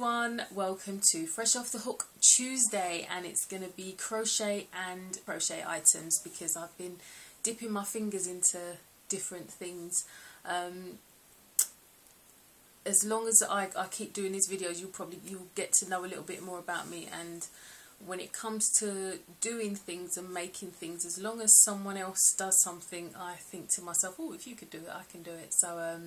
everyone, welcome to Fresh Off the Hook Tuesday, and it's going to be crochet and crochet items because I've been dipping my fingers into different things. As long as I keep doing these videos, you'll get to know a little bit more about me, and when it comes to doing things and making things, as long as someone else does something, I think to myself, oh, if you could do it, I can do it. So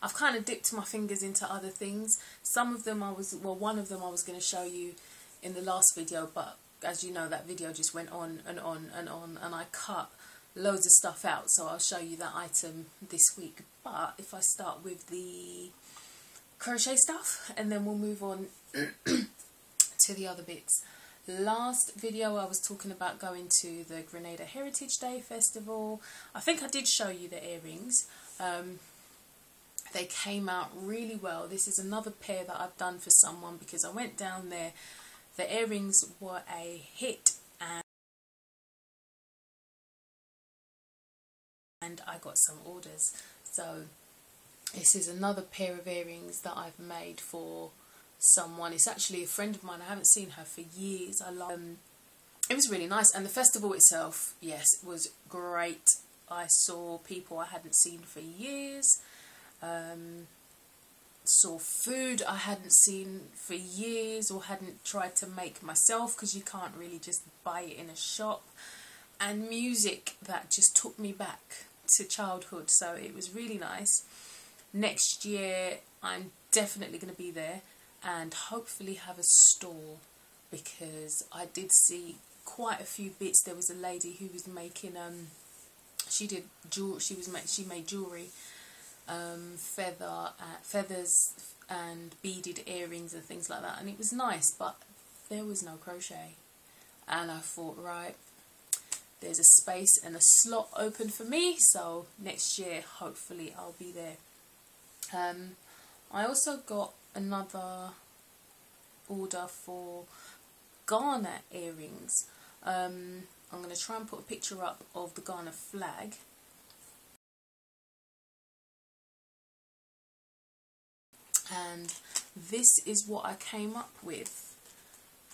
I've kind of dipped my fingers into other things. Some of them one of them I was going to show you in the last video, but as you know, that video just went on and on and on, and I cut loads of stuff out, so I'll show you that item this week. But if I start with the crochet stuff, and then we'll move on to the other bits. Last video I was talking about going to the Grenada Heritage Day Festival. I think I did show you the earrings. They came out really well. This is another pair that I've done for someone because I went down there. The earrings were a hit, and I got some orders. So this is another pair of earrings that I've made for someone. It's actually a friend of mine. I haven't seen her for years. I love it was really nice, and the festival itself, yes, was great. I saw people I hadn't seen for years. Saw food I hadn't seen for years or hadn't tried to make myself, because you can't really just buy it in a shop, and music that just took me back to childhood. So it was really nice. Next year I'm definitely going to be there and hopefully have a stall, because I did see quite a few bits. There was a lady who was making she made jewellery, feathers and beaded earrings and things like that, and it was nice, but there was no crochet. And I thought, right, there's a space and a slot open for me, so next year hopefully I'll be there. I also got another order for Ghana earrings. I'm going to try and put a picture up of the Ghana flag. And this is what I came up with.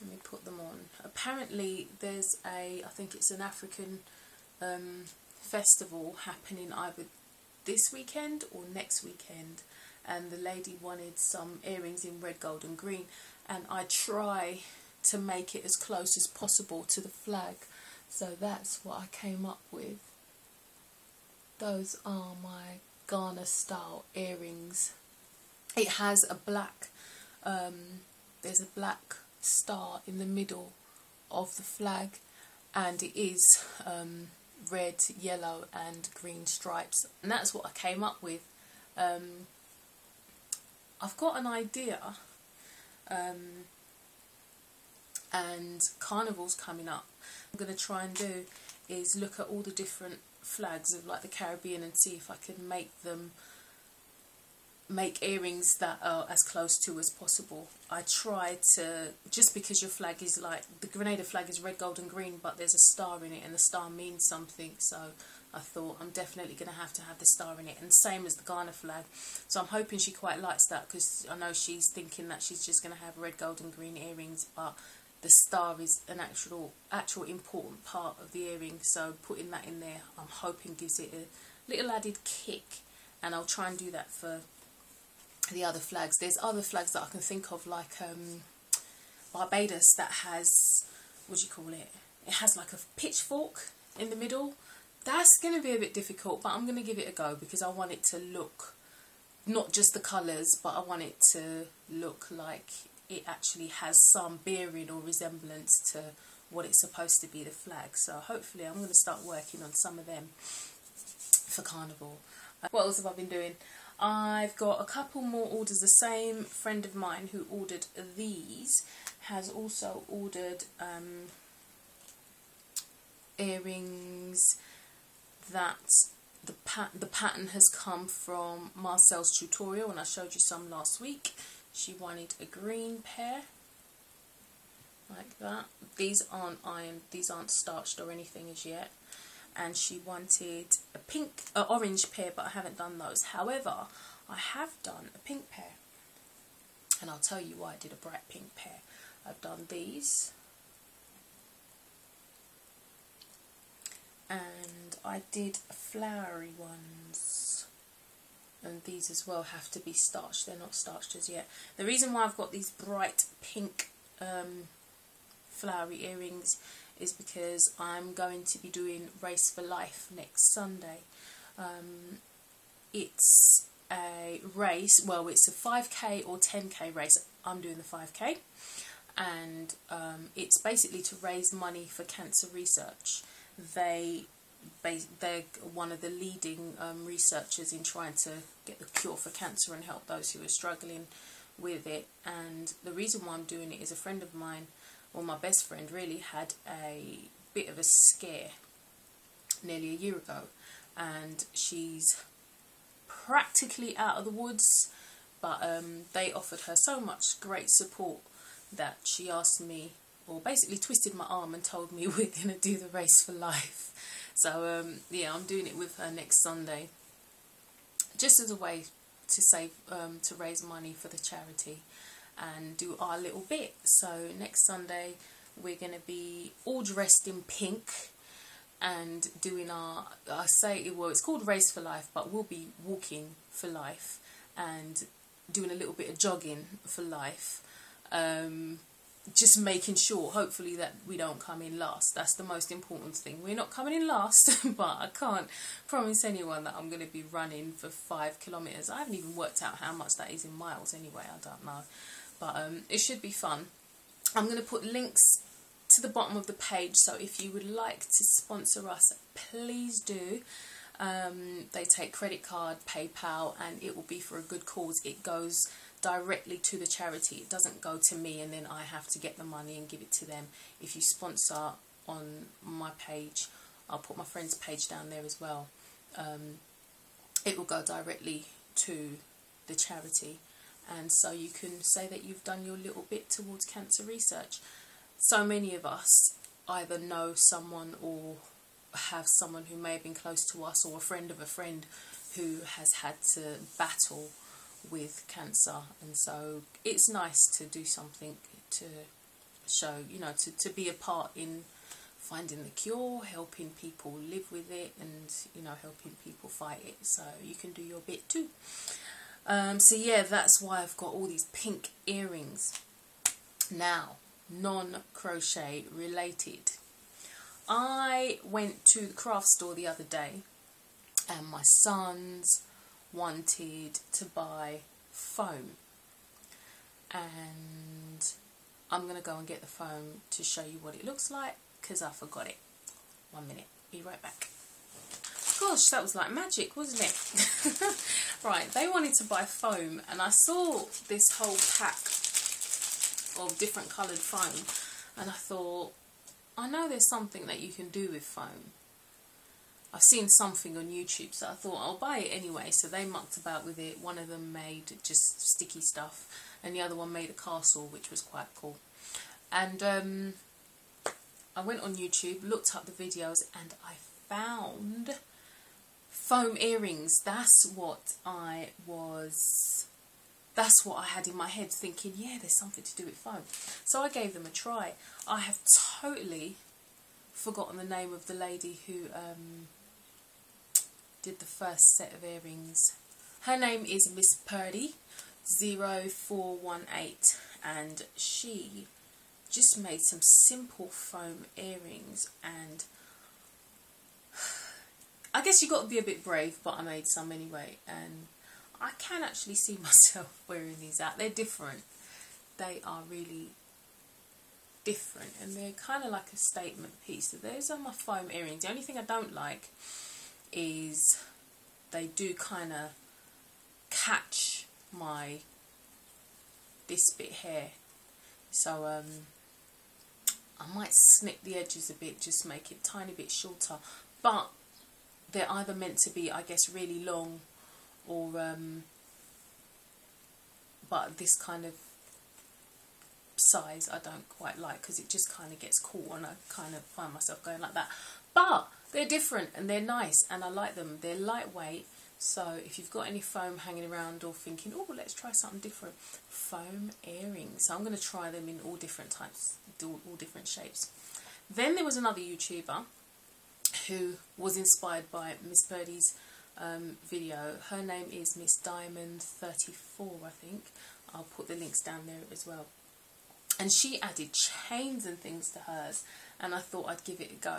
Let me put them on. Apparently there's I think it's an African festival happening either this weekend or next weekend, and the lady wanted some earrings in red, gold and green, and I try to make it as close as possible to the flag. So that's what I came up with. Those are my Ghana style earrings. It has a black, there's a black star in the middle of the flag, and it is red, yellow and green stripes, and that's what I came up with. I've got an idea, and Carnival's coming up. What I'm going to try and do is look at all the different flags of like the Caribbean and see if I can make earrings that are as close to as possible. I try to, just because your flag is like, the Grenada flag is red, gold and green, but there's a star in it, and the star means something, so I thought I'm definitely going to have the star in it, and same as the Ghana flag. So I'm hoping she quite likes that, because I know she's thinking that she's just going to have red, gold and green earrings, but the star is an actual important part of the earring, so putting that in there I'm hoping gives it a little added kick, and I'll try and do that for the other flags. There's other flags that I can think of, like Barbados, that has, what do you call it? It has like a pitchfork in the middle. That's going to be a bit difficult, but I'm going to give it a go, because I want it to look, not just the colours, but I want it to look like it actually has some bearing or resemblance to what it's supposed to be, the flag. So hopefully I'm going to start working on some of them for Carnival. What else have I been doing? I've got a couple more orders. The same friend of mine who ordered these has also ordered earrings that the pattern has come from Marcel's tutorial, and I showed you some last week. She wanted a green pair like that. These aren't ironed, these aren't starched or anything as yet. And she wanted a orange pair, but I haven't done those. However, I have done a pink pair. And I'll tell you why I did a bright pink pair. I've done these, and I did flowery ones, and these as well have to be starched. They're not starched as yet. The reason why I've got these bright pink flowery earrings is because I'm going to be doing Race for Life next Sunday. It's a race, well, it's a 5k or 10k race. I'm doing the 5k, and it's basically to raise money for cancer research. They're one of the leading researchers in trying to get the cure for cancer and help those who are struggling with it. And the reason why I'm doing it is a friend of mine, well, my best friend really, had a bit of a scare nearly a year ago, and she's practically out of the woods, but they offered her so much great support that she asked me, or basically twisted my arm and told me we're going to do the Race for Life. So yeah, I'm doing it with her next Sunday, just as a way to save, to raise money for the charity and do our little bit. So next Sunday we're going to be all dressed in pink and doing our, it's called Race for Life, but we'll be walking for life and doing a little bit of jogging for life. Just making sure, hopefully, that we don't come in last. That's the most important thing. We're not coming in last, but I can't promise anyone that I'm going to be running for 5 kilometres. I haven't even worked out how much that is in miles anyway, I don't know. But it should be fun. I'm going to put links to the bottom of the page, so if you would like to sponsor us, please do. They take credit card, PayPal, and it will be for a good cause. It goes directly to the charity. It doesn't go to me and then I have to get the money and give it to them. If you sponsor on my page, I'll put my friend's page down there as well, it will go directly to the charity, and so you can say that you've done your little bit towards cancer research. So many of us either know someone or have someone who may have been close to us, or a friend of a friend who has had to battle with cancer, and so it's nice to do something to show, you know, to be a part in finding the cure, helping people live with it, and, you know, helping people fight it. So you can do your bit too. So yeah, that's why I've got all these pink earrings. Now, non-crochet related, I went to the craft store the other day and my sons wanted to buy foam, and I'm going to go and get the foam to show you what it looks like, because I forgot it. 1 minute, be right back. Gosh, that was like magic, wasn't it? Right, they wanted to buy foam, and I saw this whole pack of different coloured foam, and I thought, I know there's something that you can do with foam. I've seen something on YouTube, so I thought I'll buy it anyway. So they mucked about with it. One of them made just sticky stuff, and the other one made a castle, which was quite cool. And I went on YouTube, looked up the videos, and I found foam earrings. That's what I had in my head, thinking, yeah, there's something to do with foam. So I gave them a try. I have totally forgotten the name of the lady who did the first set of earrings. Her name is Miss Purdy 0418, and she just made some simple foam earrings, and I guess you got to be a bit brave, but I made some anyway, and I can actually see myself wearing these out. They're different. They are really different, and they're kind of like a statement piece. So those are my foam earrings. The only thing I don't like is they do kind of catch this bit here. So I might snip the edges a bit, just make it a tiny bit shorter. But they're either meant to be, I guess, really long, or but this kind of size I don't quite like, because it just kind of gets caught and I kind of find myself going like that. But they're different and they're nice and I like them. They're lightweight, So if you've got any foam hanging around or thinking, oh, let's try something different, foam earrings. So I'm going to try them in all different types, all different shapes. Then there was another YouTuber who was inspired by Miss Birdie's video. Her name is Miss Diamond 34, I think. I'll put the links down there as well. And she added chains and things to hers, and I thought I'd give it a go.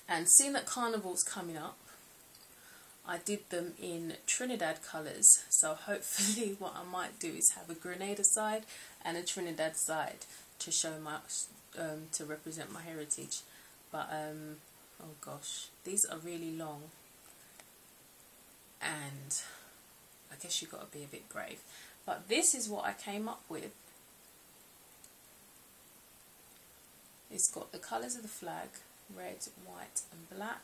And seeing that Carnival's coming up, I did them in Trinidad colours, so hopefully what I might do is have a Grenada side and a Trinidad side to show my, to represent my heritage. But, oh gosh, these are really long, and I guess you've got to be a bit brave. But this is what I came up with. It's got the colours of the flag, red, white and black.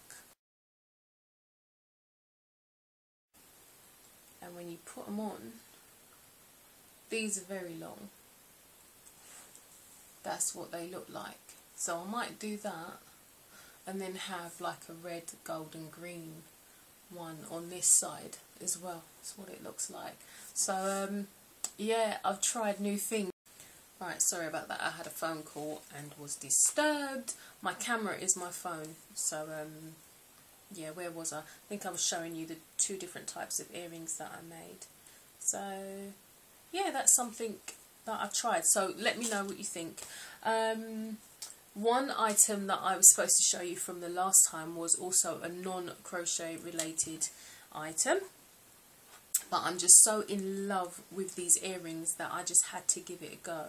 And when you put them on, these are very long. That's what they look like. So I might do that and then have like a red, gold and green one on this side as well. That's what it looks like. So yeah, I've tried new things. Right, sorry about that. I had a phone call and was disturbed. My camera is my phone. So yeah, where was I? I think I was showing you the 2 different types of earrings that I made. So yeah, that's something that I've tried. So let me know what you think. One item that I was supposed to show you from the last time was also a non-crochet related item. But I'm just so in love with these earrings that I just had to give it a go.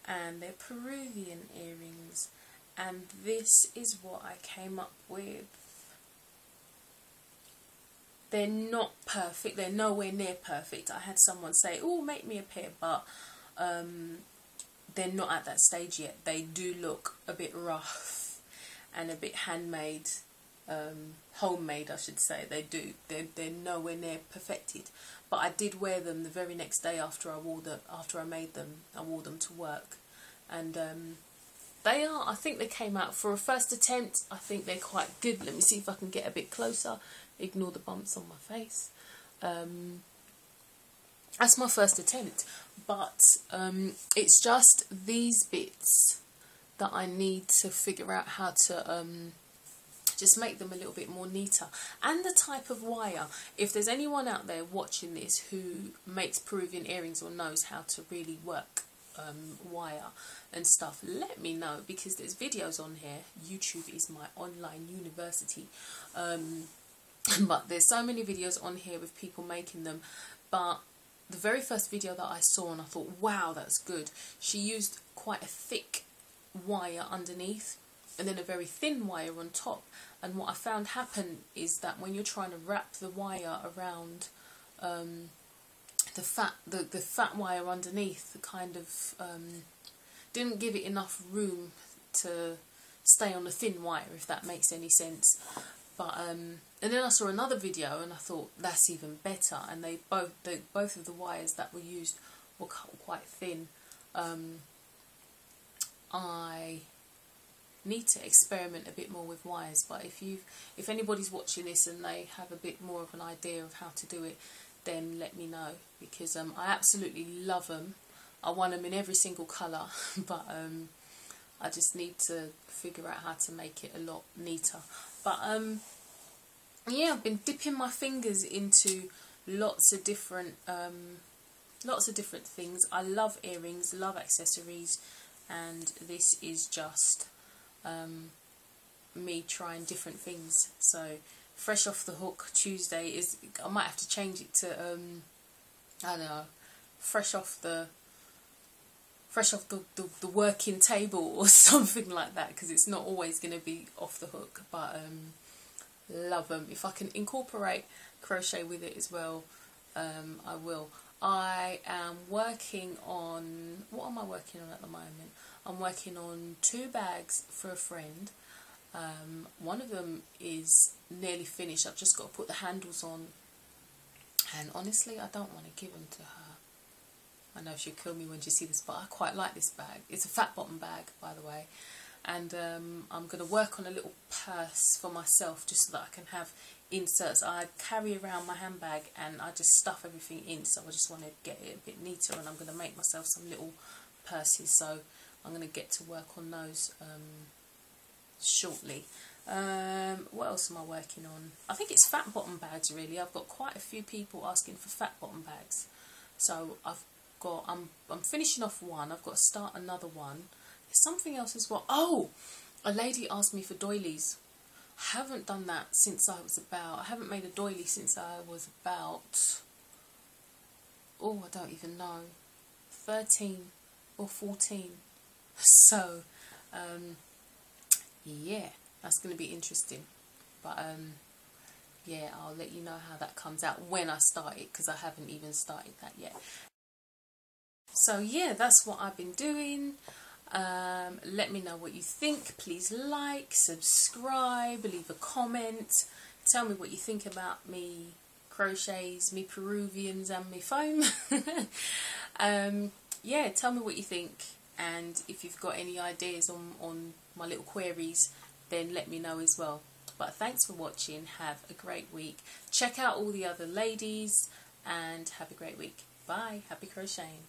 And they're Peruvian earrings. And this is what I came up with. They're not perfect. They're nowhere near perfect. I had someone say, oh, make me a pair. But they're not at that stage yet. They do look a bit rough and a bit handmade. Homemade, I should say. They do. They're nowhere near perfected. But I did wear them the very next day after I made them. I wore them to work, and they are. I think they came out for a first attempt. I think they're quite good. Let me see if I can get a bit closer. Ignore the bumps on my face. That's my first attempt, but it's just these bits that I need to figure out how to just make them a little bit more neater. And the type of wire, if there's anyone out there watching this who makes Peruvian earrings or knows how to really work wire and stuff, let me know, because there's videos on here. YouTube is my online university, but there's so many videos on here with people making them. But the very first video that I saw and I thought, wow, that's good, she used quite a thick wire underneath and then a very thin wire on top. And what I found happen is that when you're trying to wrap the wire around the fat wire underneath, the kind of didn't give it enough room to stay on the thin wire, if that makes any sense. But and then I saw another video and I thought, that's even better. And both of the wires that were used were quite thin. I need to experiment a bit more with wires, but if anybody's watching this and they have a bit more of an idea of how to do it, then let me know, because I absolutely love them. I want them in every single colour, but I just need to figure out how to make it a lot neater. But yeah, I've been dipping my fingers into lots of different things. I love earrings, love accessories, and this is just me trying different things. So fresh off the hook Tuesday is, I might have to change it to I don't know, fresh off the working table or something like that, because it's not always going to be off the hook. But love them. If I can incorporate crochet with it as well, I will. I am working on, what am I working on at the moment? I'm working on 2 bags for a friend. One of them is nearly finished. I've just got to put the handles on, and honestly I don't want to give them to her. I know she'll kill me when she sees this, but I quite like this bag. It's a fat bottom bag, by the way. and I'm going to work on a little purse for myself just so that I can have inserts. I carry around my handbag and I just stuff everything in, so I just want to get it a bit neater, and I'm going to make myself some little purses, so I'm going to get to work on those shortly. What else am I working on? I think it's fat bottom bags really. I've got quite a few people asking for fat bottom bags, so I'm finishing off one. I've got to start another one. There's something else as well. Oh, a lady asked me for doilies. I haven't done that since I haven't made a doily since I was about, oh, I don't even know, 13 or 14. So, yeah, that's going to be interesting. But, yeah, I'll let you know how that comes out when I start it, because I haven't even started that yet. So, yeah, that's what I've been doing. Let me know what you think. Please like, subscribe, leave a comment. Tell me what you think about me crochets, me Peruvians and me foam. Yeah, tell me what you think, and if you've got any ideas on my little queries, then let me know as well. But thanks for watching. Have a great week. Check out all the other ladies and have a great week. Bye. Happy crocheting.